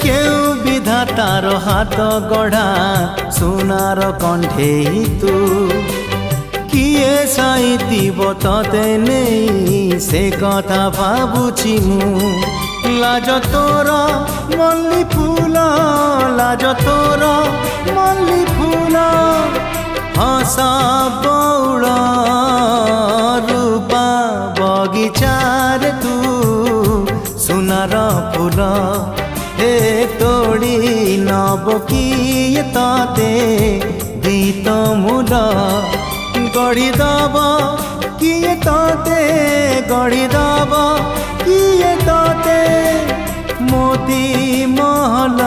কেউ বিধাতার হাত গড়া সোনার কণ্ঠেই তু কিয়ে সাইতিব ততে নেই সে কথা ভাবুছি মু লাজ তোর মল্লি ফুল লাজ তোর মল্লি ফুল হস বৌড় রূপা বগিচার তু সোনার ফুল হে তোড়ি নব কিয়ে ততে গীত মূল গড়ি দব কিয়ে ততে গড়ি দব কিয়ে ততে মোতি মহল